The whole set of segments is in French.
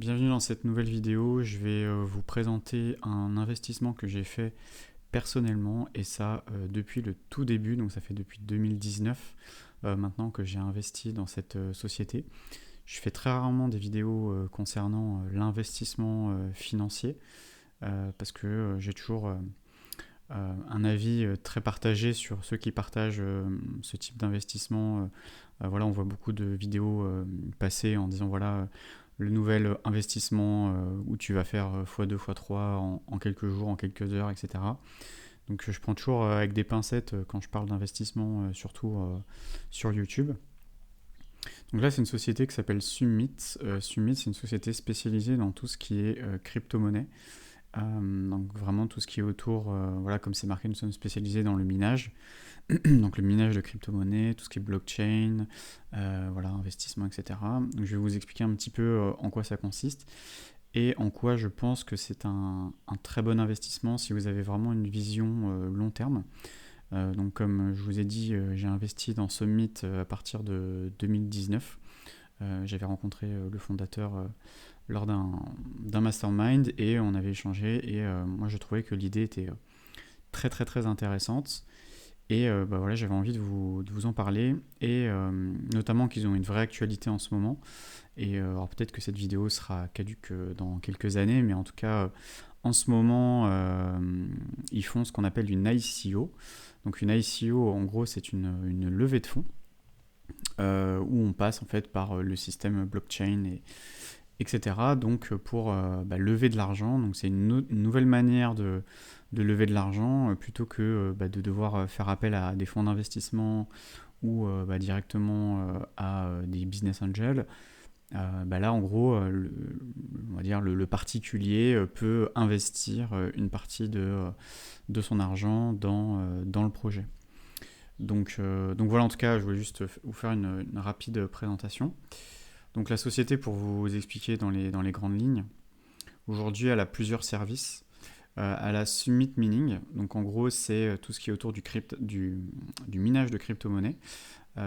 Bienvenue dans cette nouvelle vidéo. Je vais vous présenter un investissement que j'ai fait personnellement et ça depuis le tout début, donc ça fait depuis 2019 maintenant que j'ai investi dans cette société. Je fais très rarement des vidéos concernant l'investissement financier parce que j'ai toujours un avis très partagé sur ceux qui partagent ce type d'investissement. Voilà, on voit beaucoup de vidéos passer en disant voilà le nouvel investissement où tu vas faire x2, x3 en quelques jours, en quelques heures, etc. Donc je prends toujours avec des pincettes quand je parle d'investissement, surtout sur YouTube. Donc là, c'est une société qui s'appelle Summit. Summit, c'est une société spécialisée dans tout ce qui est crypto-monnaie. Donc vraiment tout ce qui est autour, voilà, comme c'est marqué, nous sommes spécialisés dans le minage. Donc le minage de crypto-monnaies, tout ce qui est blockchain, voilà, investissement, etc. Donc je vais vous expliquer un petit peu en quoi ça consiste et en quoi je pense que c'est un très bon investissement si vous avez vraiment une vision long terme. Donc comme je vous ai dit, j'ai investi dans Summit à partir de 2019. J'avais rencontré le fondateur lors d'un mastermind et on avait échangé et moi je trouvais que l'idée était très très très intéressante. Et voilà, j'avais envie de vous en parler, et notamment qu'ils ont une vraie actualité en ce moment. Et alors peut-être que cette vidéo sera caduque dans quelques années, mais en tout cas, en ce moment, ils font ce qu'on appelle une ICO. Donc une ICO, en gros, c'est une levée de fonds, où on passe en fait par le système blockchain, etc. Donc pour lever de l'argent, donc c'est une nouvelle manière de lever de l'argent plutôt que de devoir faire appel à des fonds d'investissement ou directement à des business angels. Là, en gros, on va dire le particulier peut investir une partie de son argent dans le projet. Donc voilà, en tout cas, je voulais juste vous faire une rapide présentation. Donc la société, pour vous expliquer dans les grandes lignes, aujourd'hui, elle a plusieurs services. Elle a Summit Mining, donc en gros, c'est tout ce qui est autour du minage de crypto-monnaies.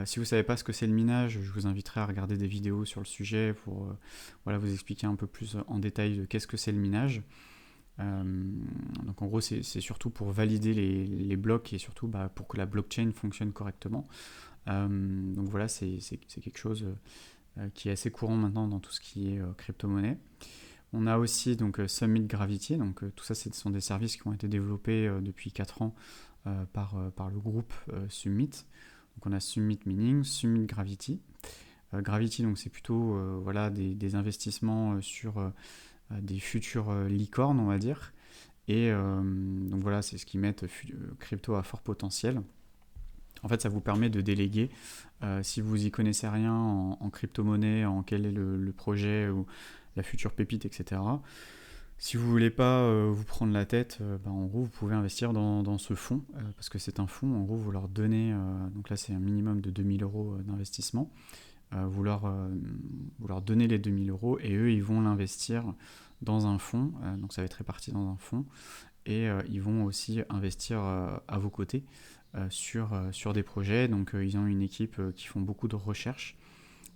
Si vous ne savez pas ce que c'est le minage, je vous inviterai à regarder des vidéos sur le sujet pour voilà, vous expliquer un peu plus en détail de qu'est-ce que c'est le minage. Donc en gros, c'est surtout pour valider les blocs et surtout pour que la blockchain fonctionne correctement. Donc voilà, c'est quelque chose qui est assez courant maintenant dans tout ce qui est crypto-monnaie. On a aussi donc Summit Gravity, donc tout ça ce sont des services qui ont été développés depuis 4 ans par le groupe Summit. Donc on a Summit Mining, Summit Gravity. Gravity, donc c'est plutôt voilà, des investissements sur des futures licornes, on va dire. Et donc voilà, c'est ce qui met crypto à fort potentiel. En fait, ça vous permet de déléguer. Si vous y connaissez rien en crypto-monnaie, en quel est le projet ou la future pépite, etc. Si vous voulez pas vous prendre la tête, en gros, vous pouvez investir dans ce fonds, parce que c'est un fonds. En gros, vous leur donnez, donc là, c'est un minimum de 2000 euros d'investissement. Vous leur donnez les 2000 euros et eux, ils vont l'investir dans un fonds. Donc ça va être réparti dans un fonds. Et ils vont aussi investir à vos côtés sur des projets. Donc ils ont une équipe qui font beaucoup de recherches,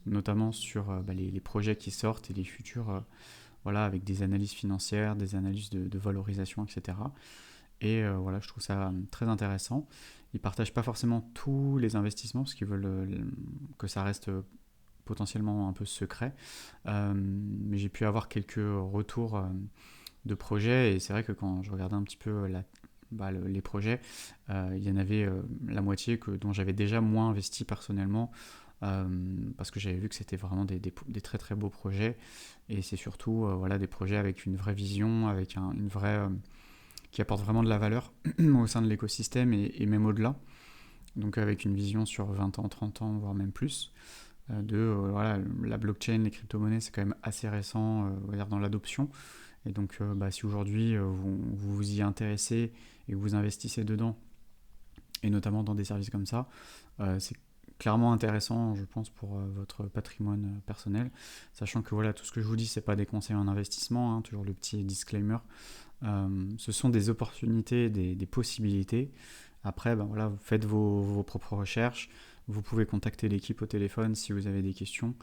notamment sur les projets qui sortent et les futurs, voilà, avec des analyses financières, des analyses de valorisation, etc. Et voilà, je trouve ça très intéressant. Ils ne partagent pas forcément tous les investissements parce qu'ils veulent que ça reste potentiellement un peu secret. Mais j'ai pu avoir quelques retours de projets et c'est vrai que quand je regardais un petit peu les projets, il y en avait la moitié dont j'avais déjà moins investi personnellement, parce que j'avais vu que c'était vraiment des très très beaux projets et c'est surtout voilà, des projets avec une vraie vision, avec une vraie qui apporte vraiment de la valeur au sein de l'écosystème et même au-delà, donc avec une vision sur 20 ans, 30 ans, voire même plus. Voilà, la blockchain, les crypto-monnaies, c'est quand même assez récent, on va dire, dans l'adoption. Et donc, si aujourd'hui vous vous y intéressez et que vous investissez dedans, et notamment dans des services comme ça, c'est clairement intéressant, je pense, pour votre patrimoine personnel. Sachant que voilà, tout ce que je vous dis, c'est pas des conseils en investissement, hein, toujours le petit disclaimer. Ce sont des opportunités, des possibilités. Après, voilà, vous faites vos propres recherches. Vous pouvez contacter l'équipe au téléphone si vous avez des questions.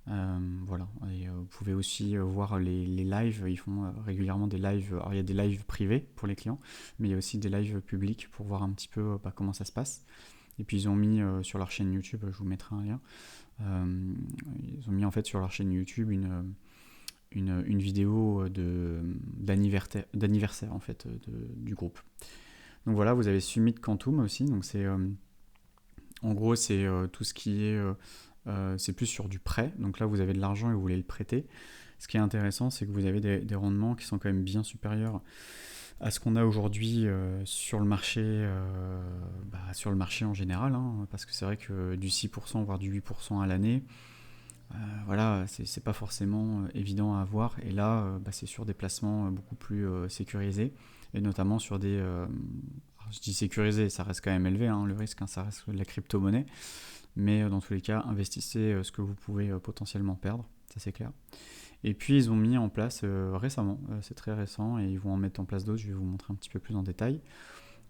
Voilà. Et vous pouvez aussi voir les lives. Ils font régulièrement des lives. Alors il y a des lives privés pour les clients, mais il y a aussi des lives publics pour voir un petit peu comment ça se passe. Et puis ils ont mis sur leur chaîne YouTube, je vous mettrai un lien, ils ont mis en fait sur leur chaîne YouTube une vidéo d'anniversaire en fait du groupe. Donc voilà, vous avez Summit Quantum aussi, donc c'est en gros c'est tout ce qui est c'est plus sur du prêt, donc là vous avez de l'argent et vous voulez le prêter. Ce qui est intéressant, c'est que vous avez des rendements qui sont quand même bien supérieurs à ce qu'on a aujourd'hui sur le marché en général, hein, parce que c'est vrai que du 6% voire du 8% à l'année, voilà, c'est pas forcément évident à avoir, et là c'est sur des placements beaucoup plus sécurisés, et notamment sur des je dis sécurisé, ça reste quand même élevé, hein, le risque, hein, ça reste de la crypto-monnaie, mais dans tous les cas, investissez ce que vous pouvez potentiellement perdre, ça c'est clair. Et puis ils ont mis en place récemment, c'est très récent, et ils vont en mettre en place d'autres, je vais vous montrer un petit peu plus en détail.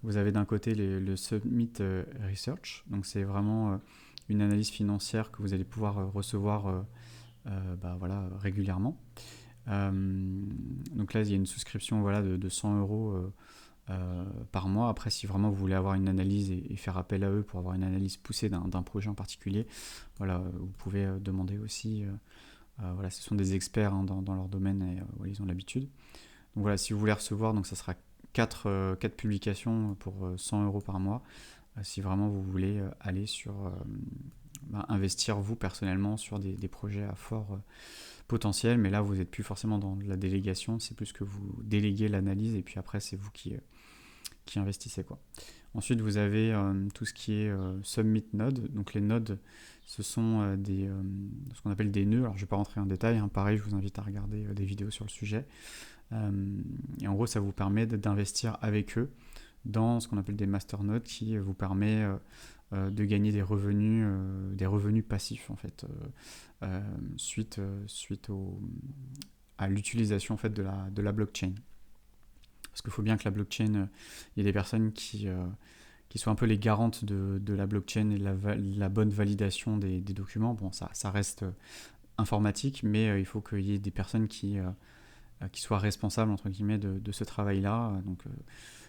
Vous avez d'un côté le Summit Research, donc c'est vraiment une analyse financière que vous allez pouvoir recevoir voilà, régulièrement. Donc là, il y a une souscription voilà, de 100 euros par mois. Après, si vraiment vous voulez avoir une analyse et faire appel à eux pour avoir une analyse poussée d'un projet en particulier, voilà, vous pouvez demander aussi. Voilà, ce sont des experts hein, dans leur domaine, et voilà, ils ont l'habitude. Donc voilà, si vous voulez recevoir, donc ça sera 4 publications pour 100 euros par mois. Si vraiment vous voulez aller sur investir vous personnellement sur des projets à fort potentiel, mais là vous n'êtes plus forcément dans la délégation, c'est plus que vous déléguez l'analyse et puis après c'est vous qui investissez quoi. Ensuite vous avez tout ce qui est Summit Node, donc les nodes ce sont ce qu'on appelle des nœuds, alors je ne vais pas rentrer en détail, hein. Pareil je vous invite à regarder des vidéos sur le sujet, et en gros ça vous permet d'investir avec eux dans ce qu'on appelle des masternodes qui vous permet de gagner des revenus passifs en fait, suite à l'utilisation en fait de la blockchain. Parce qu'il faut bien que la blockchain, il y a des personnes qui sont un peu les garantes de la blockchain et de la bonne validation des documents. Bon, ça reste informatique, mais il faut qu'il y ait des personnes qui soient responsables entre guillemets de ce travail-là. Donc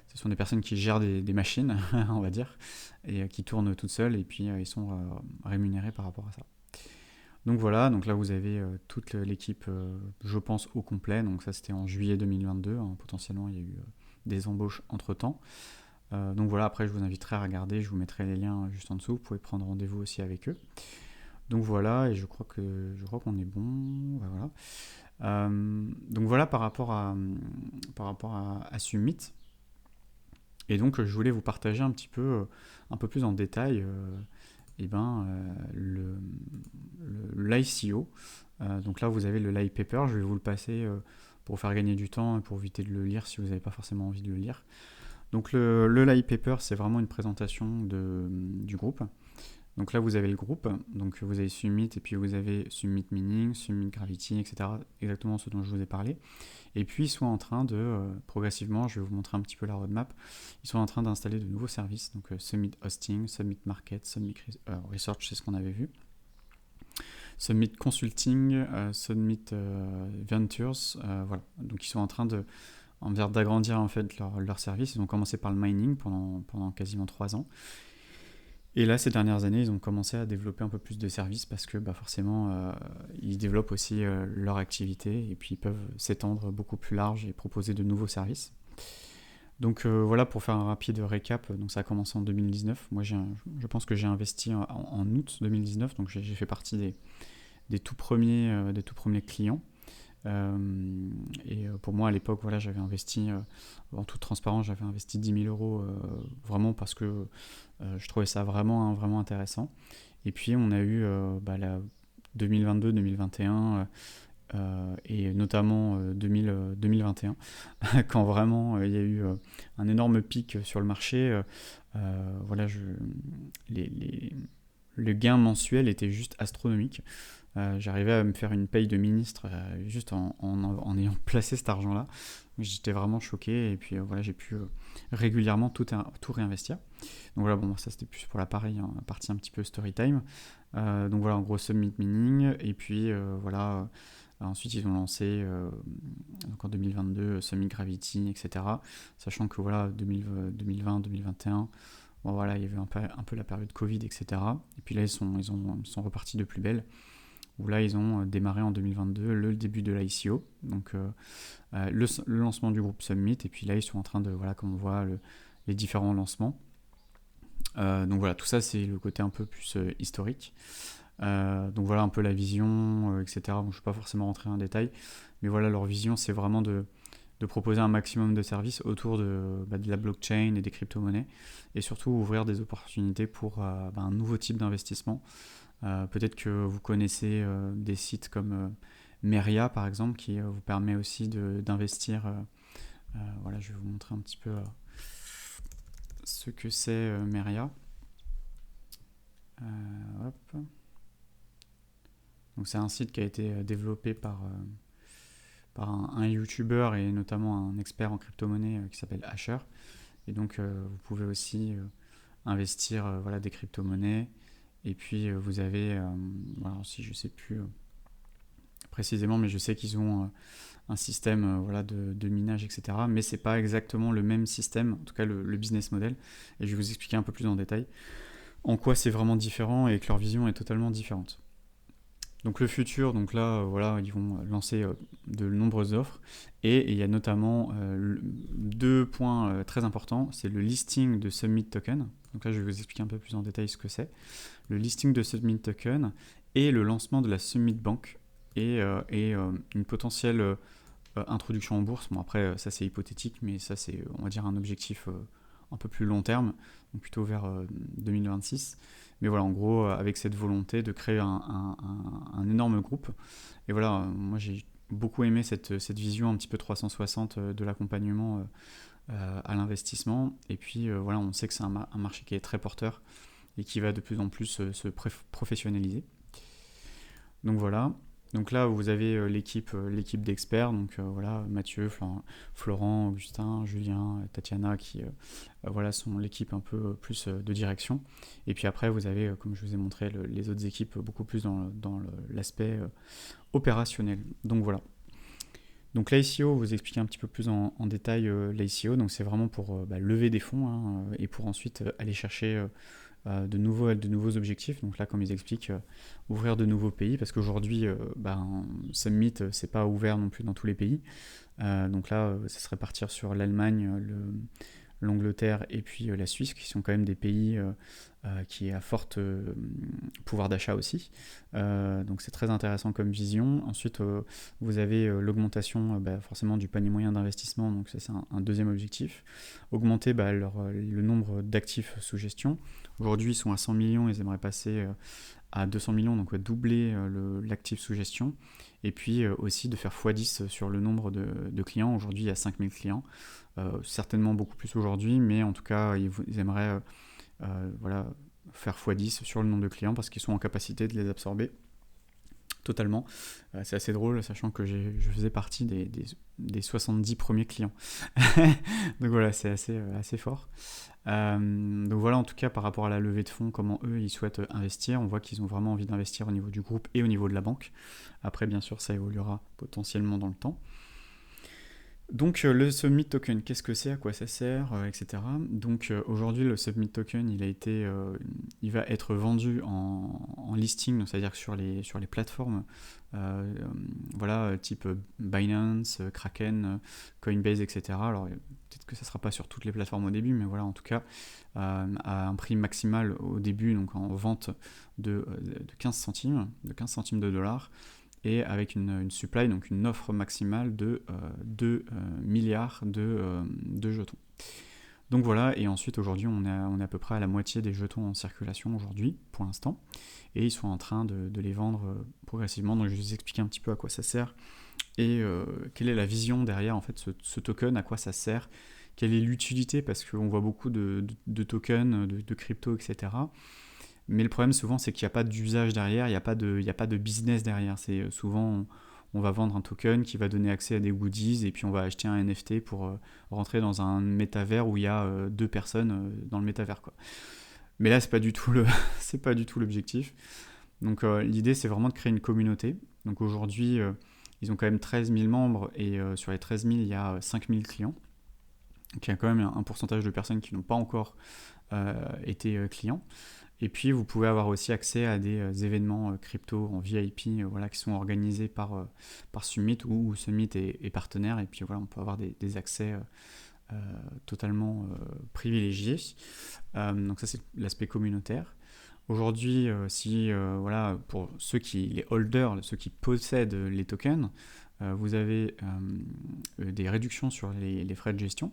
ce sont des personnes qui gèrent des machines, on va dire, et qui tournent toutes seules, et puis ils sont rémunérés par rapport à ça. Donc voilà, donc là vous avez toute l'équipe, je pense, au complet. Donc ça c'était en juillet 2022, hein, potentiellement il y a eu des embauches entre-temps. Donc voilà, après je vous inviterai à regarder, je vous mettrai les liens juste en dessous, vous pouvez prendre rendez-vous aussi avec eux. Donc voilà, et je crois qu'on est bon, voilà. Donc voilà par rapport à Summit. Et donc je voulais vous partager un peu plus en détail l'ICO. Donc là vous avez le light paper, je vais vous le passer pour vous faire gagner du temps et pour éviter de le lire si vous n'avez pas forcément envie de le lire. Donc le light paper c'est vraiment une présentation du groupe. Donc là vous avez le groupe, donc vous avez Summit et puis vous avez Summit Mining, Summit Gravity, etc. Exactement ce dont je vous ai parlé. Et puis ils sont en train de, progressivement, je vais vous montrer un petit peu la roadmap, ils sont en train d'installer de nouveaux services, donc Summit Hosting, Summit Market, Summit Research, c'est ce qu'on avait vu, Summit Consulting, Summit Ventures, voilà. Donc ils sont en train d'agrandir en fait leur service. Ils ont commencé par le mining pendant quasiment 3 ans. Et là, ces dernières années, ils ont commencé à développer un peu plus de services parce que forcément, ils développent aussi leur activité et puis ils peuvent s'étendre beaucoup plus large et proposer de nouveaux services. Donc voilà, pour faire un rapide récap, donc ça a commencé en 2019. Moi, je pense que j'ai investi en août 2019, donc j'ai fait partie des tout premiers clients. Et pour moi à l'époque voilà, j'avais investi en toute transparence, j'avais investi 10 000 euros vraiment parce que je trouvais ça vraiment intéressant. Et puis on a eu la 2022-2021 et notamment 2021 quand vraiment il y a eu un énorme pic sur le marché. Voilà, le gain mensuel était juste astronomique. J'arrivais à me faire une paye de ministre juste en ayant placé cet argent-là. J'étais vraiment choqué et puis voilà, j'ai pu régulièrement tout réinvestir. Donc voilà, bon, ça c'était plus pour la partie un petit peu story time. Donc voilà, en gros, Summit Mining et puis voilà, Ensuite, ils ont lancé donc en 2022 Summit Gravity, etc. Sachant que voilà, 2020, 2021, bon, voilà, il y avait un peu la période Covid, etc. Et puis là, ils sont repartis de plus belle. Où là, ils ont démarré en 2022 le début de l'ICO, donc le lancement du groupe Summit. Et puis là, ils sont en train de, voilà, comme on voit, les différents lancements. Donc voilà, tout ça, c'est le côté un peu plus historique. Donc voilà un peu la vision, etc. Bon, je ne vais pas forcément rentrer en détail, mais voilà, leur vision, c'est vraiment de proposer un maximum de services autour de la blockchain et des crypto-monnaies, et surtout ouvrir des opportunités pour un nouveau type d'investissement. Peut-être que vous connaissez des sites comme Meria, par exemple, qui vous permet aussi d'investir. Voilà, je vais vous montrer un petit peu ce que c'est Meria. Hop. Donc c'est un site qui a été développé par un YouTuber et notamment un expert en crypto-monnaie qui s'appelle Asher. Et donc vous pouvez aussi investir voilà, des crypto-monnaies. Et puis vous avez, voilà, si je ne sais plus précisément, mais je sais qu'ils ont un système voilà, de minage, etc. Mais c'est pas exactement le même système, en tout cas le business model. Et je vais vous expliquer un peu plus en détail en quoi c'est vraiment différent et que leur vision est totalement différente. Donc le futur, donc là, voilà, ils vont lancer de nombreuses offres et il y a notamment deux points très importants. C'est le listing de Summit Token. Donc là, je vais vous expliquer un peu plus en détail ce que c'est. Le listing de Summit Token et le lancement de la Summit Bank et une potentielle introduction en bourse. Bon après, ça c'est hypothétique, mais ça c'est, on va dire, un objectif un peu plus long terme, donc plutôt vers 2026. Mais voilà, en gros, avec cette volonté de créer un énorme groupe. Et voilà, moi j'ai beaucoup aimé cette vision un petit peu 360 de l'accompagnement à l'investissement. Et puis voilà, on sait que c'est un marché qui est très porteur et qui va de plus en plus se professionnaliser. Donc voilà. Donc là, vous avez l'équipe d'experts, donc voilà, Mathieu, Florent, Augustin, Julien, Tatiana, qui voilà, sont l'équipe un peu plus de direction. Et puis après, vous avez, comme je vous ai montré, les autres équipes beaucoup plus dans l'aspect opérationnel. Donc voilà. Donc l'ICO, vous expliquez un petit peu plus en détail l'ICO. Donc c'est vraiment pour lever des fonds hein, et pour ensuite aller chercher de nouveaux objectifs. Donc là, comme ils expliquent, ouvrir de nouveaux pays, parce qu'aujourd'hui, Summit, c'est pas ouvert non plus dans tous les pays. Donc là, ça serait partir sur l'Allemagne, l'Angleterre et puis la Suisse, qui sont quand même des pays qui ont à fort pouvoir d'achat aussi. Donc c'est très intéressant comme vision. Ensuite, vous avez l'augmentation forcément du panier moyen d'investissement, donc ça c'est un deuxième objectif. Augmenter le nombre d'actifs sous gestion. Aujourd'hui, ils sont à 100 millions, ils aimeraient passer à 200 millions, donc doubler l'actif sous gestion. Et puis aussi de faire x10 sur le nombre de clients. Aujourd'hui, il y a 5000 clients. Certainement beaucoup plus aujourd'hui, mais en tout cas, ils aimeraient voilà, faire x10 sur le nombre de clients parce qu'ils sont en capacité de les absorber totalement. C'est assez drôle, sachant que je faisais partie des 70 premiers clients. Donc voilà, c'est assez fort. Donc voilà, en tout cas, par rapport à la levée de fonds, comment eux, ils souhaitent investir. On voit qu'ils ont vraiment envie d'investir au niveau du groupe et au niveau de la banque. Après, bien sûr, ça évoluera potentiellement dans le temps. Donc le Summit Token, qu'est-ce que c'est, à quoi ça sert, etc. Donc aujourd'hui le Summit Token, il va être vendu en listing, donc c'est-à-dire que sur les plateformes, voilà, type Binance, Kraken, Coinbase, etc. Alors peut-être que ça ne sera pas sur toutes les plateformes au début, mais voilà, en tout cas à un prix maximal au début, donc en vente de 15 centimes, de dollars. Et avec une supply, donc une offre maximale de 2 milliards de jetons. Donc voilà, et ensuite aujourd'hui on est à peu près à la moitié des jetons en circulation aujourd'hui, pour l'instant, et ils sont en train de les vendre progressivement. Donc je vais vous expliquer un petit peu à quoi ça sert, et quelle est la vision derrière en fait ce token, à quoi ça sert, quelle est l'utilité, parce qu'on voit beaucoup de tokens, de crypto, etc. Mais le problème souvent c'est qu'il n'y a pas d'usage derrière, il n'y a pas de business derrière. C'est souvent on va vendre un token qui va donner accès à des goodies et puis on va acheter un NFT pour rentrer dans un métavers où il y a deux personnes dans le métavers, quoi. Mais là c'est pas du tout l'objectif. Donc l'idée c'est vraiment de créer une communauté. Donc aujourd'hui ils ont quand même 13 000 membres et sur les 13 000, il y a 5 000 clients. Donc il y a quand même un pourcentage de personnes qui n'ont pas encore été clients. Et puis vous pouvez avoir aussi accès à des événements crypto en VIP voilà, qui sont organisés par Summit où Summit est partenaire. Et puis voilà, on peut avoir des accès totalement privilégiés. Donc ça c'est l'aspect communautaire. Aujourd'hui, voilà, pour les holders, ceux qui possèdent les tokens, vous avez des réductions sur les frais de gestion.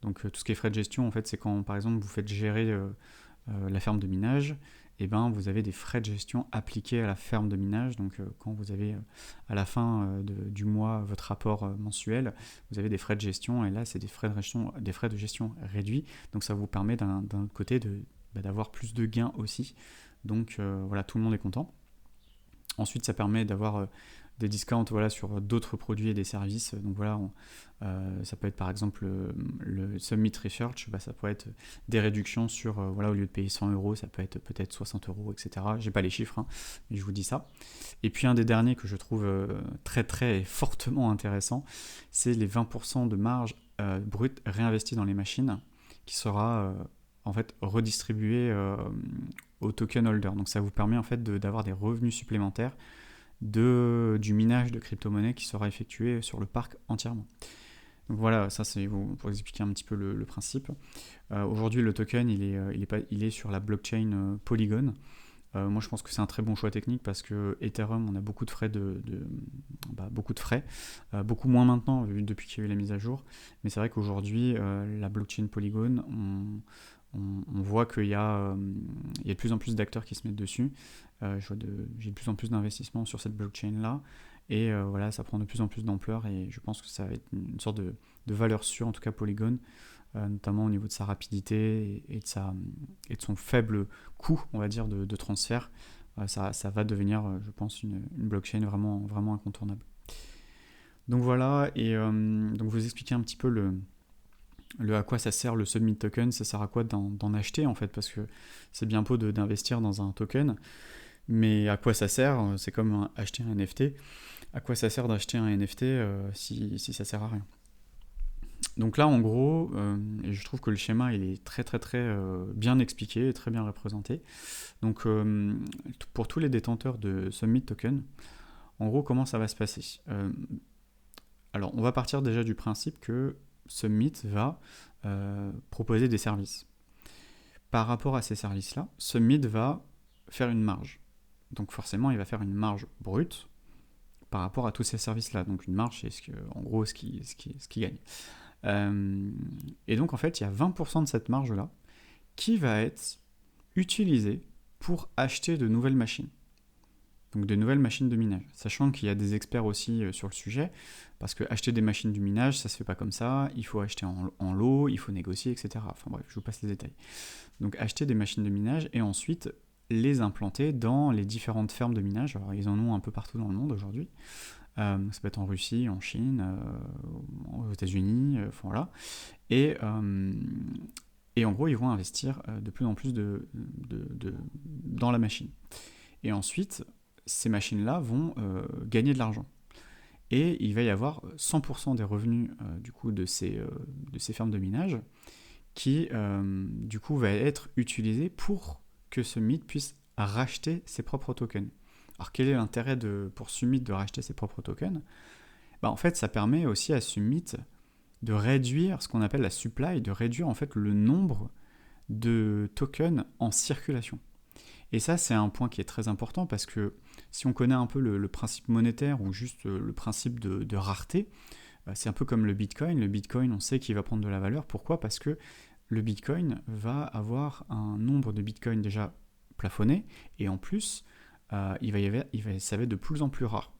Donc tout ce qui est frais de gestion, en fait, c'est quand par exemple vous faites gérer la ferme de minage, et ben vous avez des frais de gestion appliqués à la ferme de minage. Donc quand vous avez à la fin du mois votre rapport mensuel, vous avez des frais de gestion, et là c'est des frais de gestion réduits. Donc ça vous permet d'un autre côté d'avoir plus de gains aussi. Donc voilà, tout le monde est content. Ensuite, ça permet d'avoir des discounts voilà, sur d'autres produits et des services. Donc voilà, ça peut être par exemple le Summit Research, ça peut être des réductions sur, voilà, au lieu de payer 100 euros, ça peut être peut-être 60 euros, etc. J'ai pas les chiffres, hein, mais je vous dis ça. Et puis un des derniers que je trouve très très et fortement intéressant, c'est les 20% de marge brute réinvestie dans les machines, qui sera en fait redistribué au token holder. Donc ça vous permet en fait d'avoir des revenus supplémentaires du minage de crypto-monnaie qui sera effectué sur le parc entièrement. Donc voilà, ça c'est pour expliquer un petit peu le principe. Aujourd'hui, le token, il est sur la blockchain Polygon. Moi, je pense que c'est un très bon choix technique parce que Ethereum, on a beaucoup de frais, beaucoup moins maintenant depuis qu'il y a eu la mise à jour. Mais c'est vrai qu'aujourd'hui, la blockchain Polygon, on voit qu'il y a de plus en plus d'acteurs qui se mettent dessus. J'ai de plus en plus d'investissements sur cette blockchain-là. Et voilà, ça prend de plus en plus d'ampleur et je pense que ça va être une sorte de valeur sûre, en tout cas Polygon, notamment au niveau de sa rapidité et de son faible coût, on va dire, de transfert. Ça va devenir, je pense, une blockchain vraiment, vraiment incontournable. Donc voilà, et donc vous expliquer un petit peu à quoi ça sert le Submit Token. Ça sert à quoi d'en acheter en fait, parce que c'est bien beau d'investir dans un token, mais à quoi ça sert? C'est comme acheter un NFT. À quoi ça sert d'acheter un NFT si ça sert à rien? Donc là, en gros, et je trouve que le schéma il est très très très bien expliqué et très bien représenté. Donc pour tous les détenteurs de Submit Token, en gros, comment ça va se passer? Alors, on va partir déjà du principe que Summit va proposer des services. Par rapport à ces services-là, Summit va faire une marge. Donc forcément, il va faire une marge brute par rapport à tous ces services-là. Donc une marge, c'est en gros ce qui gagne. Et donc en fait, il y a 20% de cette marge-là qui va être utilisée pour acheter de nouvelles machines. Donc de nouvelles machines de minage. Sachant qu'il y a des experts aussi sur le sujet, parce que acheter des machines du minage, ça se fait pas comme ça, il faut acheter en lot, il faut négocier, etc. Enfin bref, je vous passe les détails. Donc acheter des machines de minage et ensuite les implanter dans les différentes fermes de minage. Alors ils en ont un peu partout dans le monde aujourd'hui. Ça peut être en Russie, en Chine, aux États-Unis, voilà. Et en gros, ils vont investir de plus en plus dans la machine. Et ensuite, ces machines-là vont gagner de l'argent. Et il va y avoir 100% des revenus du coup de ces fermes de minage qui du coup va être utilisé pour que Summit puisse racheter ses propres tokens. Alors quel est l'intérêt pour Summit de racheter ses propres tokens? En fait, ça permet aussi à Summit de réduire ce qu'on appelle la supply, de réduire en fait le nombre de tokens en circulation. Et ça, c'est un point qui est très important parce que si on connaît un peu le principe monétaire ou juste le principe de rareté, c'est un peu comme le Bitcoin. Le Bitcoin, on sait qu'il va prendre de la valeur. Pourquoi? Parce que le Bitcoin va avoir un nombre de Bitcoins déjà plafonné et en plus, ça va être de plus en plus rare.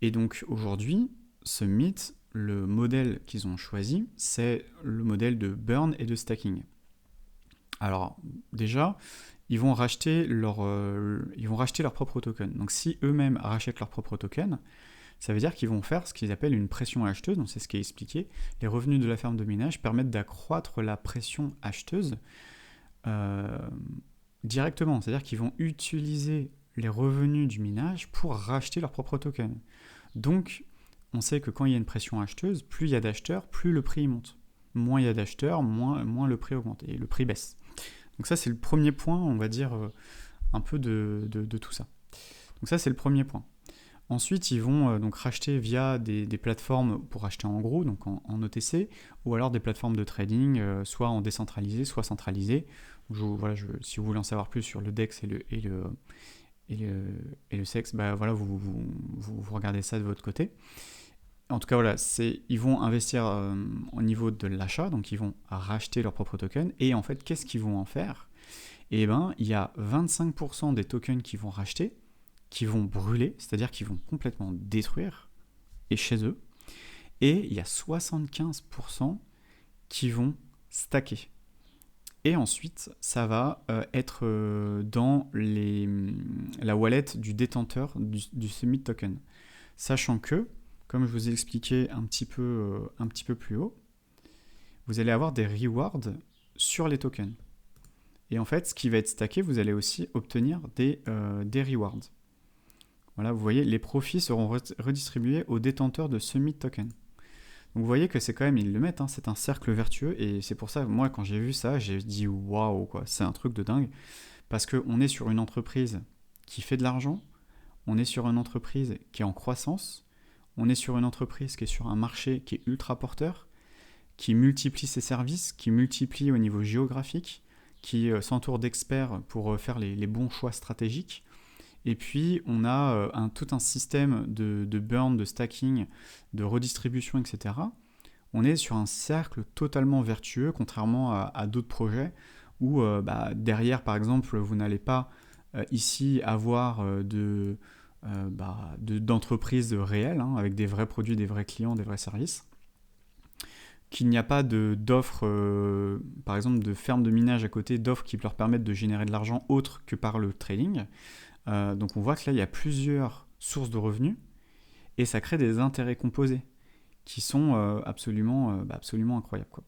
Et donc aujourd'hui, Summit, le modèle qu'ils ont choisi, c'est le modèle de burn et de stacking. Alors déjà, ils vont racheter leur propre token. Donc si eux-mêmes rachètent leur propre token, ça veut dire qu'ils vont faire ce qu'ils appellent une pression acheteuse. Donc c'est ce qui est expliqué. Les revenus de la ferme de minage permettent d'accroître la pression acheteuse directement. C'est-à-dire qu'ils vont utiliser les revenus du minage pour racheter leur propre token. Donc, on sait que quand il y a une pression acheteuse, plus il y a d'acheteurs, plus le prix monte. Moins il y a d'acheteurs, moins le prix augmente et le prix baisse. Donc ça, c'est le premier point, on va dire, un peu de tout ça. Donc ça, c'est le premier point. Ensuite, ils vont donc racheter via des plateformes pour acheter en gros, donc en OTC, ou alors des plateformes de trading, soit en décentralisé, soit centralisé. Si vous voulez en savoir plus sur le DEX et le SEX, bah voilà, vous regardez ça de votre côté. En tout cas, voilà, ils vont investir au niveau de l'achat, donc ils vont racheter leurs propres tokens. Et en fait, qu'est-ce qu'ils vont en faire? Eh bien, il y a 25% des tokens qui vont racheter, qui vont brûler, c'est-à-dire qu'ils vont complètement détruire, et chez eux. Et il y a 75% qui vont stacker. Et ensuite, ça va être dans la wallet du détenteur du Summit Token. Sachant que, comme je vous ai expliqué un petit peu plus haut, vous allez avoir des rewards sur les tokens. Et en fait, ce qui va être stacké, vous allez aussi obtenir des rewards. Voilà, vous voyez, les profits seront redistribués aux détenteurs de Summit Token. Donc vous voyez que c'est quand même, ils le mettent, hein, c'est un cercle vertueux, et c'est pour ça, moi, quand j'ai vu ça, j'ai dit waouh, quoi, c'est un truc de dingue, parce qu'on est sur une entreprise qui fait de l'argent, on est sur une entreprise qui est en croissance, on est sur une entreprise qui est sur un marché qui est ultra porteur, qui multiplie ses services, qui multiplie au niveau géographique, qui s'entoure d'experts pour faire les bons choix stratégiques. Et puis, on a tout un système de burn, de stacking, de redistribution, etc. On est sur un cercle totalement vertueux, contrairement à d'autres projets où derrière, par exemple, vous n'allez pas ici avoir d'entreprises réelles, hein, avec des vrais produits, des vrais clients, des vrais services. Qu'il n'y a pas d'offres, par exemple de fermes de minage à côté, d'offres qui leur permettent de générer de l'argent autre que par le trading. Donc on voit que là, il y a plusieurs sources de revenus et ça crée des intérêts composés qui sont absolument incroyables, quoi.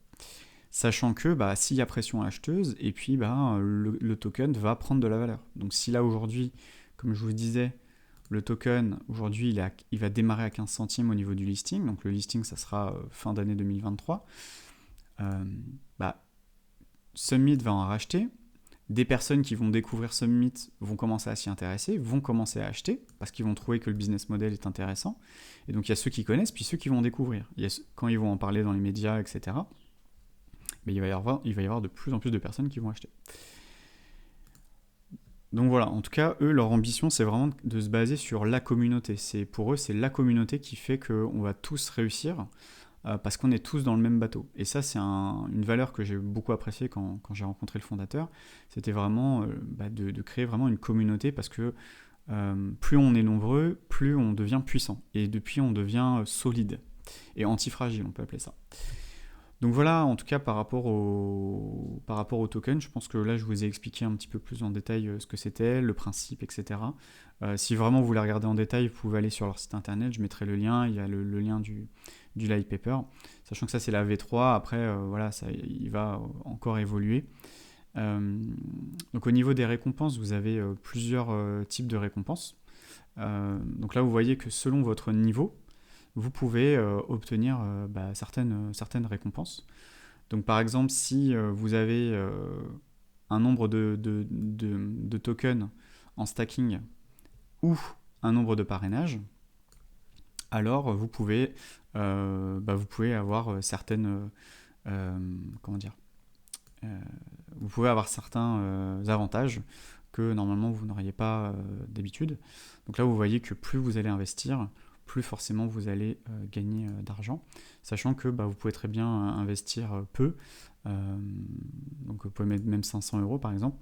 Sachant que s'il y a pression acheteuse, et puis le token va prendre de la valeur. Donc si là aujourd'hui, comme je vous disais, le token aujourd'hui il va démarrer à 15 centimes au niveau du listing, donc le listing ça sera fin d'année 2023, Summit va en racheter. Des personnes qui vont découvrir Summit vont commencer à s'y intéresser, vont commencer à acheter, parce qu'ils vont trouver que le business model est intéressant. Et donc il y a ceux qui connaissent, puis ceux qui vont découvrir. Quand ils vont en parler dans les médias, etc., mais il va y avoir de plus en plus de personnes qui vont acheter. Donc voilà, en tout cas, eux, leur ambition, c'est vraiment de se baser sur la communauté. Pour eux, c'est la communauté qui fait qu'on va tous réussir, parce qu'on est tous dans le même bateau. Et ça, c'est une valeur que j'ai beaucoup appréciée quand j'ai rencontré le fondateur. C'était vraiment de créer vraiment une communauté, parce que plus on est nombreux, plus on devient puissant. Et depuis, on devient solide et antifragile, on peut appeler ça. Donc voilà, en tout cas, par rapport au token, je pense que là, je vous ai expliqué un petit peu plus en détail ce que c'était, le principe, etc. Si vraiment vous voulez regarder en détail, vous pouvez aller sur leur site internet, je mettrai le lien, il y a le lien du light paper, sachant que ça c'est la V3, après il va encore évoluer. Donc au niveau des récompenses, vous avez plusieurs types de récompenses. Donc là vous voyez que selon votre niveau, vous pouvez obtenir certaines récompenses. Donc par exemple, si vous avez un nombre de tokens en stacking ou un nombre de parrainages, alors vous pouvez avoir certaines vous pouvez avoir certains avantages que normalement vous n'auriez pas d'habitude. Donc là vous voyez que plus vous allez investir, plus forcément vous allez gagner d'argent, sachant que vous pouvez très bien investir peu, donc vous pouvez mettre même 500 € par exemple,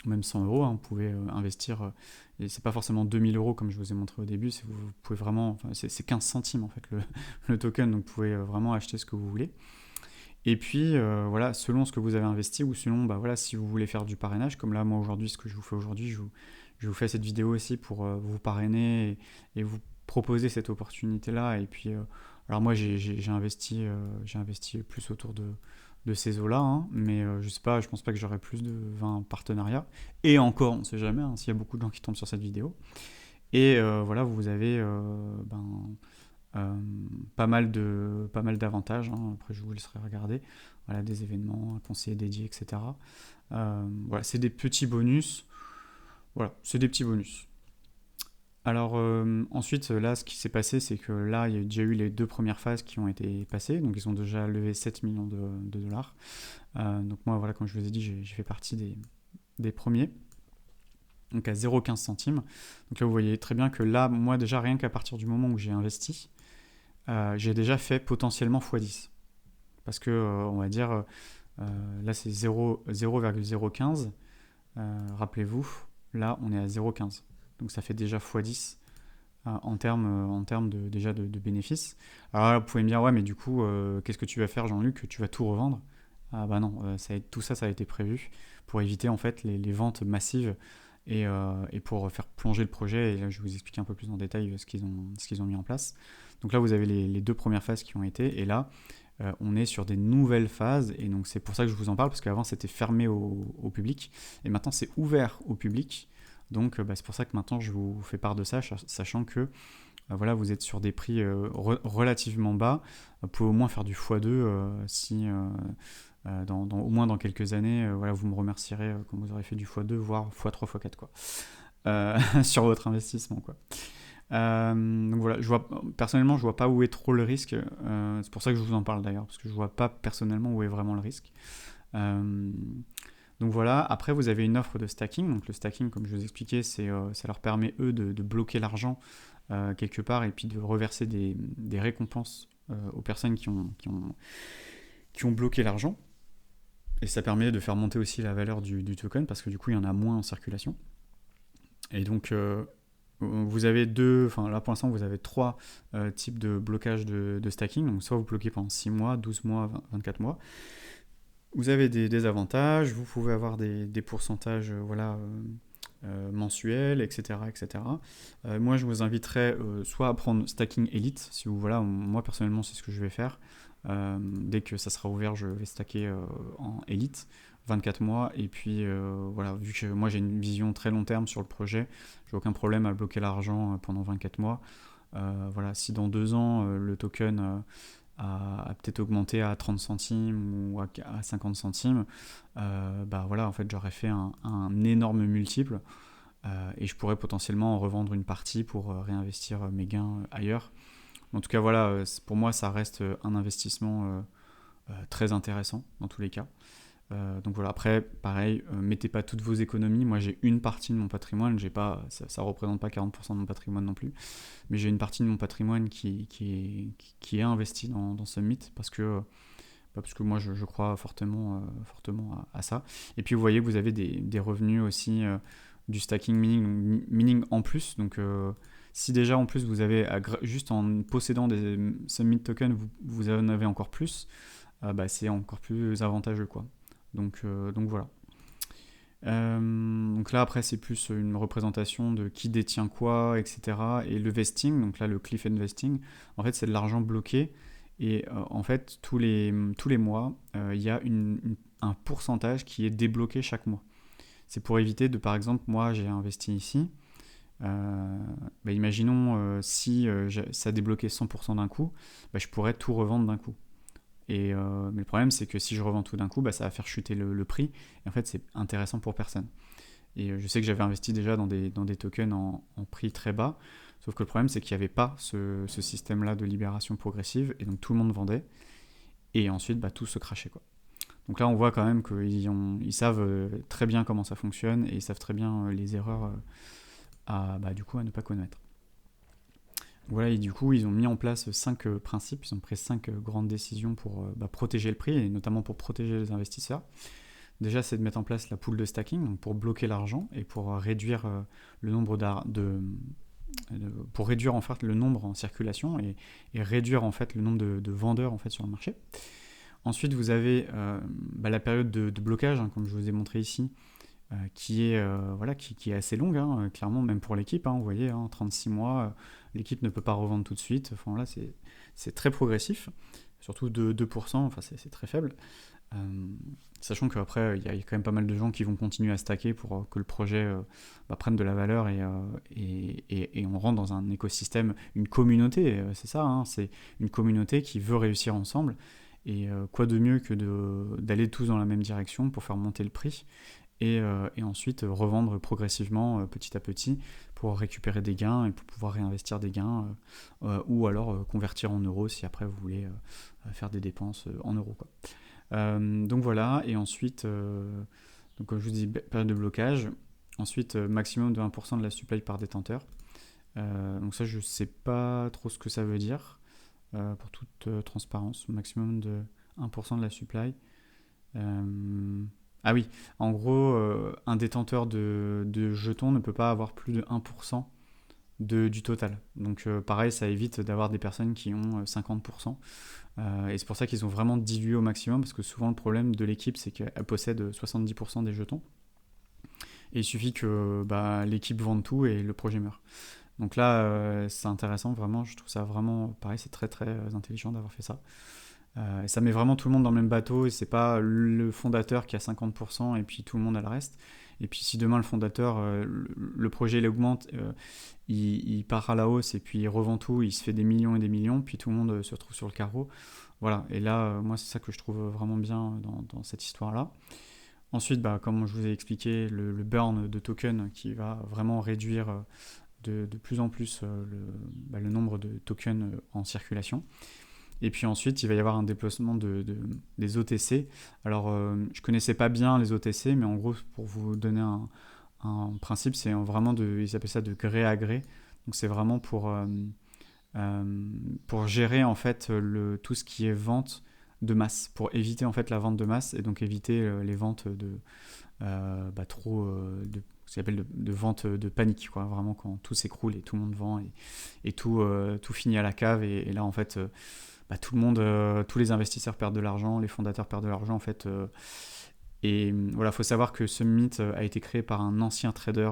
même 100 €, hein, vous pouvez investir, et c'est pas forcément 2000 € comme je vous ai montré au début, vous pouvez vraiment, c'est 15 centimes en fait le token, donc vous pouvez vraiment acheter ce que vous voulez. Et puis selon ce que vous avez investi, ou selon si vous voulez faire du parrainage, comme là moi aujourd'hui, ce que je vous fais aujourd'hui, je vous fais cette vidéo aussi pour vous parrainer et vous proposer cette opportunité là. Et puis alors moi j'ai investi plus autour de ces eaux là, hein, mais je pense pas que j'aurai plus de 20 partenariats, et encore on sait jamais, hein, s'il y a beaucoup de gens qui tombent sur cette vidéo. Et voilà, vous avez euh, pas mal d'avantages, hein. Après, je vous laisserai regarder. Voilà, des événements, un conseiller dédié, etc. Voilà, c'est des petits bonus. Voilà, c'est des petits bonus. Alors ensuite, là, ce qui s'est passé, c'est que là, il y a déjà eu les 2 premières phases qui ont été passées. Donc, ils ont déjà levé 7 millions de dollars. Donc, moi, voilà, comme je vous ai dit, j'ai fait partie des premiers. Donc, à 0,15 centimes. Donc, là, vous voyez très bien que là, moi, déjà, rien qu'à partir du moment où j'ai investi, j'ai déjà fait potentiellement x10. Parce que, on va dire, là, c'est 0,015. Rappelez-vous, là, on est à 0,15. Donc, ça fait déjà x10 en termes déjà de bénéfices. Alors là, vous pouvez me dire, ouais, mais du coup, qu'est-ce que tu vas faire, Jean-Luc? Tu vas tout revendre? Ah bah non, tout ça, ça a été prévu pour éviter en fait les ventes massives et pour faire plonger le projet. Et là, je vais vous expliquer un peu plus en détail ce qu'ils ont mis en place. Donc là, vous avez les 2 premières phases qui ont été, et là, on est sur des nouvelles phases, et donc c'est pour ça que je vous en parle, parce qu'avant c'était fermé au public, et maintenant c'est ouvert au public. Donc c'est pour ça que maintenant je vous fais part de ça, sachant que voilà, vous êtes sur des prix relativement bas. Vous pouvez au moins faire du x2 si au moins dans quelques années, voilà, vous me remercierez quand vous aurez fait du x2, voire x3, x4 quoi, sur votre investissement quoi. Donc voilà, personnellement, je vois pas où est trop le risque. C'est pour ça que je vous en parle d'ailleurs, parce que je vois pas personnellement où est vraiment le risque. Euh, donc voilà, après vous avez une offre de stacking. Donc le stacking, comme je vous expliquais, ça leur permet eux de bloquer l'argent quelque part et puis de reverser des récompenses aux personnes qui ont bloqué l'argent. Et ça permet de faire monter aussi la valeur du token parce que du coup il y en a moins en circulation. Et donc vous avez là pour l'instant vous avez 3 types de blocage de stacking. Donc soit vous bloquez pendant 6 mois, 12 mois, 24 mois. Vous avez des avantages, vous pouvez avoir des pourcentages mensuels, etc. etc. Moi je vous inviterais soit à prendre Stacking Elite, si vous voilà, moi personnellement c'est ce que je vais faire. Dès que ça sera ouvert, je vais stacker en Elite, 24 mois, et puis voilà, vu que moi j'ai une vision très long terme sur le projet, j'ai aucun problème à bloquer l'argent pendant 24 mois. Voilà, si dans 2 ans le token a peut-être augmenté à 30 centimes ou à 50 centimes, bah voilà, en fait j'aurais fait un énorme multiple et je pourrais potentiellement en revendre une partie pour réinvestir mes gains ailleurs. En tout cas, voilà, pour moi, ça reste un investissement très intéressant dans tous les cas. Donc voilà, après, pareil, mettez pas toutes vos économies. Moi, j'ai une partie de mon patrimoine, j'ai pas, ça représente pas 40% de mon patrimoine non plus, mais j'ai une partie de mon patrimoine qui est investi dans Summit parce que moi, je crois fortement à ça. Et puis, vous voyez que vous avez des revenus aussi du stacking mining en plus. Donc, si déjà en plus vous avez, juste en possédant des Summit tokens, vous en avez encore plus, bah, c'est encore plus avantageux quoi. Donc voilà. Donc là après c'est plus une représentation de qui détient quoi, etc. Et le vesting, donc là le cliff investing, en fait c'est de l'argent bloqué et en fait tous les mois il y a un pourcentage qui est débloqué chaque mois. C'est pour éviter de, par exemple, moi j'ai investi ici, bah, imaginons si ça débloquait 100% d'un coup, bah, je pourrais tout revendre d'un coup. Mais le problème, c'est que si je revends tout d'un coup, bah, ça va faire chuter le prix. Et en fait, c'est intéressant pour personne. Et je sais que j'avais investi déjà dans des tokens en prix très bas. Sauf que le problème, c'est qu'il n'y avait pas ce système-là de libération progressive. Et donc tout le monde vendait. Et ensuite, bah, tout se crachait, quoi. Donc là, on voit quand même qu'ils savent très bien comment ça fonctionne. Et ils savent très bien les erreurs du coup, à ne pas connaître. Voilà, et du coup, ils ont mis en place 5 principes, ils ont pris 5 grandes décisions pour protéger le prix, et notamment pour protéger les investisseurs. Déjà, c'est de mettre en place la pool de stacking, donc pour bloquer l'argent et pour réduire le nombre pour réduire en fait le nombre en circulation et réduire en fait le nombre de vendeurs en fait sur le marché. Ensuite, vous avez la période de blocage, hein, comme je vous ai montré ici, qui est assez longue, hein, clairement, même pour l'équipe. Hein, vous voyez, hein, 36 mois, l'équipe ne peut pas revendre tout de suite. Enfin, là, c'est très progressif, surtout de 2%, enfin, c'est très faible. Sachant qu'après, il y a quand même pas mal de gens qui vont continuer à stacker pour que le projet prenne de la valeur et on rentre dans un écosystème, une communauté, c'est ça, hein, c'est une communauté qui veut réussir ensemble. Et quoi de mieux que d'aller tous dans la même direction pour faire monter le prix et ensuite revendre progressivement petit à petit pour récupérer des gains et pour pouvoir réinvestir des gains ou alors convertir en euros si après vous voulez faire des dépenses en euros, quoi. Donc voilà, et ensuite, donc comme je vous dis, période de blocage. Ensuite, maximum de 1% de la supply par détenteur. Donc ça, je sais pas trop ce que ça veut dire, pour toute transparence. Maximum de 1% de la supply. Ah oui, en gros, un détenteur de jetons ne peut pas avoir plus de 1% du total. Donc pareil, ça évite d'avoir des personnes qui ont 50%. Et c'est pour ça qu'ils ont vraiment dilué au maximum, parce que souvent le problème de l'équipe, c'est qu'elle possède 70% des jetons. Et il suffit que l'équipe vende tout et le projet meurt. Donc là, c'est intéressant, vraiment, je trouve ça vraiment, pareil, c'est très très intelligent d'avoir fait ça. Et ça met vraiment tout le monde dans le même bateau, et c'est pas le fondateur qui a 50% et puis tout le monde a le reste. Et puis si demain le fondateur, le projet il augmente, il part à la hausse et puis il revend tout, il se fait des millions et des millions, puis tout le monde se retrouve sur le carreau. Voilà, et là, moi c'est ça que je trouve vraiment bien dans cette histoire-là. Ensuite, comme je vous ai expliqué, le burn de tokens qui va vraiment réduire de plus en plus le nombre de tokens en circulation. Et puis ensuite, il va y avoir un déplacement des OTC. Alors, je connaissais pas bien les OTC, mais en gros, pour vous donner un principe, c'est vraiment ils appellent ça de gré à gré. Donc c'est vraiment pour gérer en fait tout ce qui est vente de masse, pour éviter en fait la vente de masse et donc éviter les ventes de ce qu'on appelle de vente de panique, quoi. Vraiment quand tout s'écroule et tout le monde vend et tout finit à la cave et là en fait tout le monde, tous les investisseurs perdent de l'argent, les fondateurs perdent de l'argent en fait. Et voilà, il faut savoir que ce mythe a été créé par un ancien trader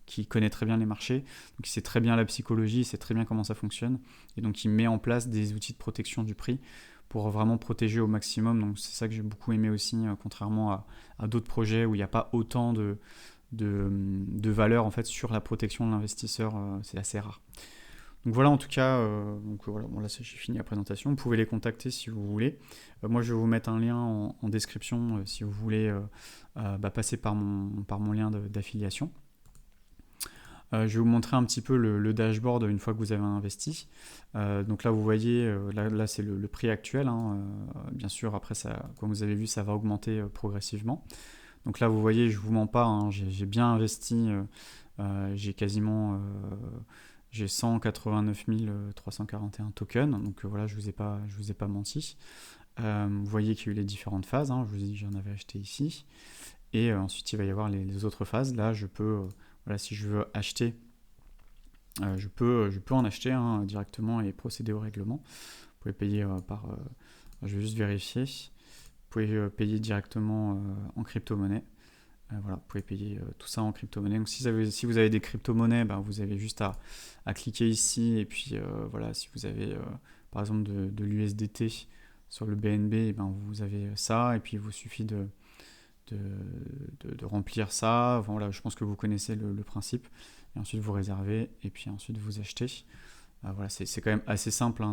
qui connaît très bien les marchés, donc il sait très bien la psychologie, il sait très bien comment ça fonctionne, et donc il met en place des outils de protection du prix pour vraiment protéger au maximum. Donc c'est ça que j'ai beaucoup aimé aussi, contrairement à d'autres projets où il n'y a pas autant de valeur en fait sur la protection de l'investisseur, c'est assez rare. Donc voilà, en tout cas, voilà, bon, là j'ai fini la présentation. Vous pouvez les contacter si vous voulez. Moi je vais vous mettre un lien en description si vous voulez passer par mon lien d'affiliation. Je vais vous montrer un petit peu le dashboard une fois que vous avez investi. Donc là vous voyez, là c'est le prix actuel, hein. Bien sûr après ça, comme vous avez vu, ça va augmenter progressivement. Donc là vous voyez, je vous mens pas, hein, j'ai bien investi, j'ai quasiment... j'ai 189 341 tokens, donc voilà, je vous ai pas menti. Vous voyez qu'il y a eu les différentes phases, hein, je vous ai dit que j'en avais acheté ici. Et ensuite, il va y avoir les autres phases. Là, je peux, voilà, si je veux acheter, je peux en acheter directement et procéder au règlement. Vous pouvez payer je vais juste vérifier. Vous pouvez payer directement en crypto-monnaie. Voilà, vous pouvez payer tout ça en crypto-monnaie. Donc si vous avez des crypto-monnaies, vous avez juste à cliquer ici. Et puis voilà, si vous avez par exemple de l'USDT sur le BNB, vous avez ça. Et puis il vous suffit de remplir ça. Enfin, voilà, je pense que vous connaissez le principe. Et ensuite vous réservez et puis ensuite vous achetez. Voilà, c'est quand même assez simple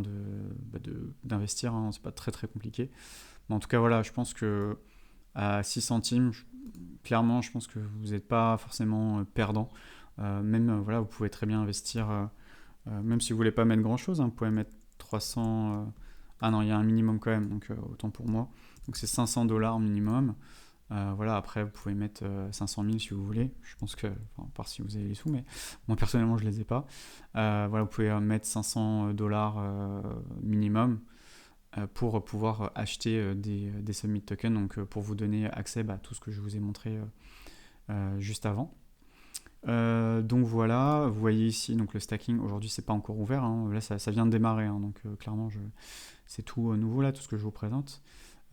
d'investir, hein, c'est pas très très compliqué. Mais en tout cas, voilà, je pense que à 6 centimes, clairement, je pense que vous n'êtes pas forcément perdant. Même, voilà, vous pouvez très bien investir, même si vous voulez pas mettre grand-chose, hein, vous pouvez mettre 300... ah non, il y a un minimum quand même, donc autant pour moi. Donc c'est 500 $ minimum. Voilà, après, vous pouvez mettre 500 000 si vous voulez. Je pense que, à part si vous avez les sous, mais moi personnellement, je les ai pas. Voilà, vous pouvez mettre 500 $ minimum pour pouvoir acheter des Summit tokens, donc pour vous donner accès à tout ce que je vous ai montré juste avant. Donc voilà, vous voyez ici donc le stacking. Aujourd'hui, c'est pas encore ouvert, hein. Là ça vient de démarrer, hein, donc clairement c'est tout nouveau là, tout ce que je vous présente.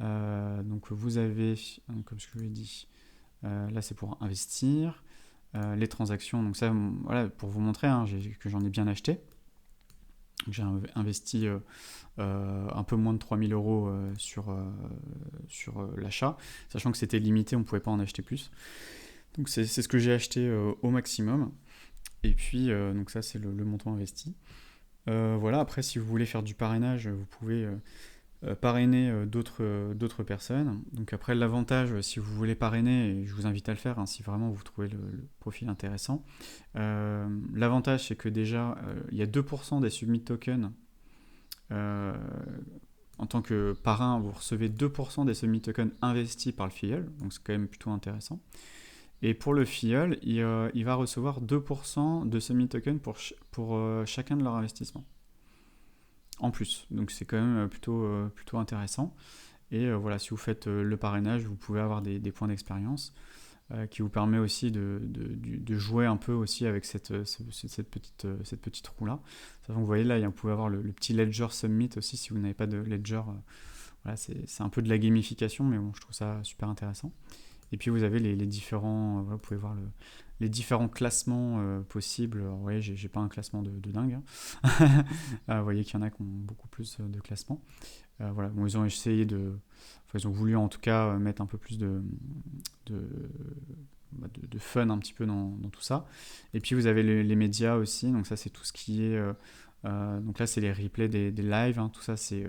Donc vous avez, comme je vous l'ai dit, là c'est pour investir, les transactions, donc ça voilà, pour vous montrer, hein, que j'en ai bien acheté. Donc j'ai investi un peu moins de 3000 euros sur l'achat, sachant que c'était limité, on ne pouvait pas en acheter plus. Donc c'est ce que j'ai acheté au maximum. Et puis, donc ça, c'est le montant investi. Voilà, après, si vous voulez faire du parrainage, vous pouvez parrainer d'autres personnes. Donc après, l'avantage, si vous voulez parrainer, et je vous invite à le faire, hein, si vraiment vous trouvez le profil intéressant, l'avantage, c'est que déjà, il y a 2% des submit tokens. En tant que parrain, vous recevez 2% des submit tokens investis par le filleul, donc c'est quand même plutôt intéressant. Et pour le filleul, il va recevoir 2% de submit tokens pour chacun de leurs investissements. En plus, donc c'est quand même plutôt intéressant. Et voilà, si vous faites le parrainage, vous pouvez avoir des points d'expérience qui vous permet aussi de jouer un peu aussi avec cette petite roue-là. Vous voyez là, vous pouvez avoir le petit Ledger Summit aussi si vous n'avez pas de Ledger. Voilà, c'est un peu de la gamification, mais bon, je trouve ça super intéressant. Et puis vous avez les différents, voilà, vous pouvez voir les différents classements possibles. Alors, vous voyez, j'ai pas un classement de dingue. Hein. Vous voyez qu'il y en a qui ont beaucoup plus de classements. Voilà, bon, ils ont essayé ils ont voulu en tout cas mettre un peu plus de fun un petit peu dans tout ça. Et puis vous avez les médias aussi, donc ça c'est tout ce qui est... donc là c'est les replays des lives, hein, tout ça c'est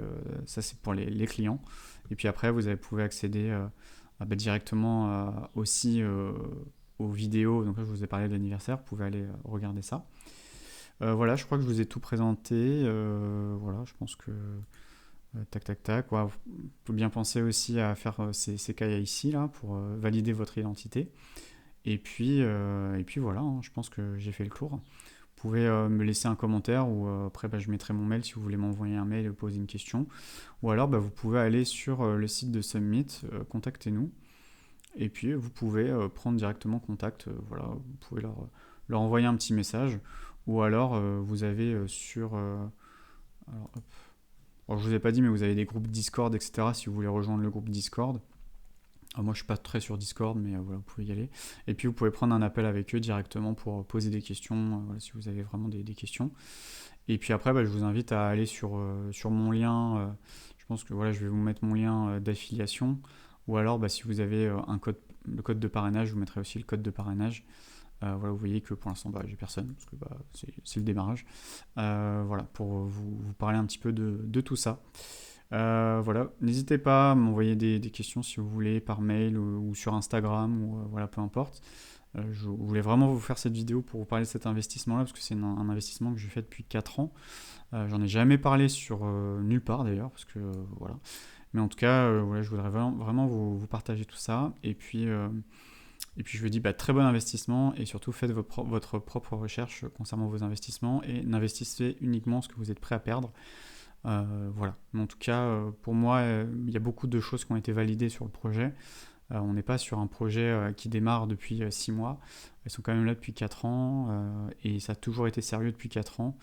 pour les clients. Et puis après vous pouvez accéder directement aussi aux vidéos. Donc là je vous ai parlé de l'anniversaire, vous pouvez aller regarder ça. Voilà, je crois que je vous ai tout présenté. Voilà, je pense que... tac, tac, tac. Ouais, il faut bien penser aussi à faire ces KYC là pour valider votre identité. Et puis voilà, hein, je pense que j'ai fait le tour. Vous pouvez me laisser un commentaire ou après je mettrai mon mail si vous voulez m'envoyer un mail et poser une question. Ou alors vous pouvez aller sur le site de Summit, contactez-nous. Et puis vous pouvez prendre directement contact. Voilà, vous pouvez leur envoyer un petit message. Ou alors vous avez sur... alors, hop. Alors, je vous ai pas dit, mais vous avez des groupes Discord, etc. si vous voulez rejoindre le groupe Discord. Alors, moi, je suis pas très sur Discord, mais voilà, vous pouvez y aller. Et puis, vous pouvez prendre un appel avec eux directement pour poser des questions, voilà, si vous avez vraiment des questions. Et puis après, je vous invite à aller sur mon lien. Je pense que voilà, je vais vous mettre mon lien d'affiliation. Ou alors, si vous avez le code de parrainage, je vous mettrai aussi le code de parrainage. Voilà, vous voyez que pour l'instant, j'ai personne, parce que c'est le démarrage. Voilà, pour vous parler un petit peu de tout ça. Voilà, n'hésitez pas à m'envoyer des questions si vous voulez par mail ou sur Instagram, ou voilà, peu importe. Je voulais vraiment vous faire cette vidéo pour vous parler de cet investissement-là, parce que c'est un investissement que j'ai fait depuis 4 ans. J'en ai jamais parlé sur nulle part d'ailleurs, parce que voilà. Mais en tout cas, voilà, je voudrais vraiment vous partager tout ça. Et puis je vous dis très bon investissement, et surtout faites votre propre recherche concernant vos investissements et n'investissez uniquement ce que vous êtes prêt à perdre. Voilà. Mais en tout cas, pour moi, il y a beaucoup de choses qui ont été validées sur le projet. On n'est pas sur un projet qui démarre depuis 6 mois. Ils sont quand même là depuis 4 ans et ça a toujours été sérieux depuis 4 ans.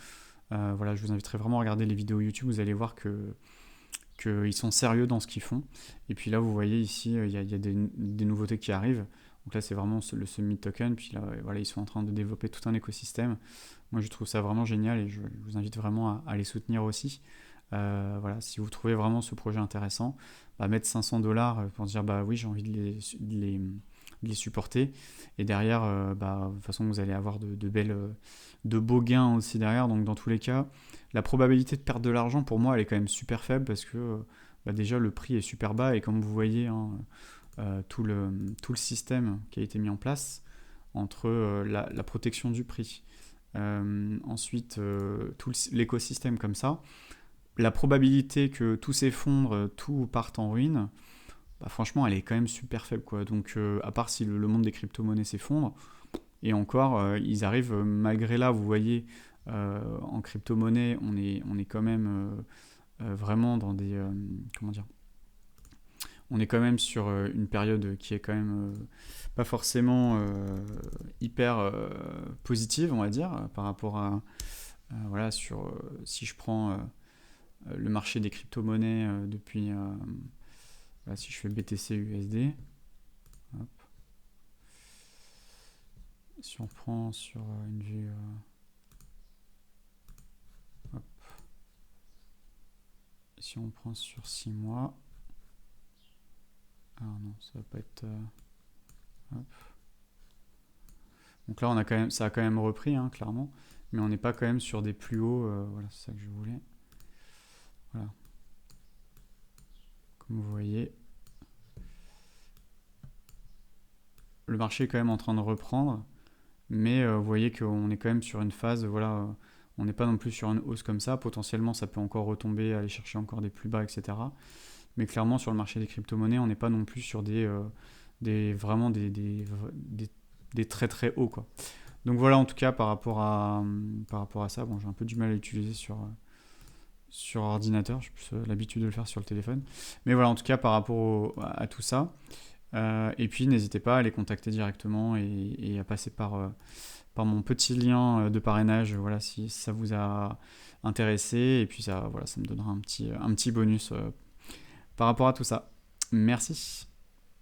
Voilà, je vous inviterai vraiment à regarder les vidéos YouTube. Vous allez voir qu'ils sont sérieux dans ce qu'ils font. Et puis là, vous voyez ici, il y a des nouveautés qui arrivent. Donc là, c'est vraiment le Summit Token. Puis là, voilà, ils sont en train de développer tout un écosystème. Moi, je trouve ça vraiment génial et je vous invite vraiment à les soutenir aussi. Voilà, si vous trouvez vraiment ce projet intéressant, mettre 500$ pour se dire oui, j'ai envie de les supporter. Et derrière, de toute façon, vous allez avoir de beaux gains aussi derrière. Donc, dans tous les cas, la probabilité de perdre de l'argent, pour moi, elle est quand même super faible parce que déjà, le prix est super bas. Et comme vous voyez, hein, tout le système qui a été mis en place entre la protection du prix, ensuite tout l'écosystème comme ça, la probabilité que tout s'effondre, tout parte en ruine, franchement, elle est quand même super faible, quoi. Donc, à part si le monde des crypto-monnaies s'effondre, et encore, ils arrivent, malgré là, vous voyez, en crypto-monnaie, on est quand même vraiment dans des... comment dire, on est quand même sur une période qui est quand même pas forcément hyper positive, on va dire, par rapport à... voilà, si je prends le marché des crypto-monnaies depuis... Là, si je fais BTC USD, hop. Si on prend sur une vue... hop. si on prend sur 6 mois, alors non, ça va pas être... hop. Donc là, ça a quand même repris, hein, clairement, mais on n'est pas quand même sur des plus hauts. Voilà, c'est ça que je voulais. Voilà. Comme vous voyez, le marché est quand même en train de reprendre, mais vous voyez qu'on est quand même sur une phase, voilà, on n'est pas non plus sur une hausse comme ça. Potentiellement, ça peut encore retomber, aller chercher encore des plus bas, etc. Mais clairement, sur le marché des crypto-monnaies, on n'est pas non plus sur vraiment des très très hauts, quoi. Donc voilà, en tout cas, par rapport à ça, bon, j'ai un peu du mal à l'utiliser sur ordinateur, j'ai plus l'habitude de le faire sur le téléphone. Mais voilà, en tout cas, par rapport à tout ça. Et puis, n'hésitez pas à les contacter directement et à passer par mon petit lien de parrainage, voilà, si ça vous a intéressé. Et puis, ça, voilà, ça me donnera un petit bonus par rapport à tout ça. Merci.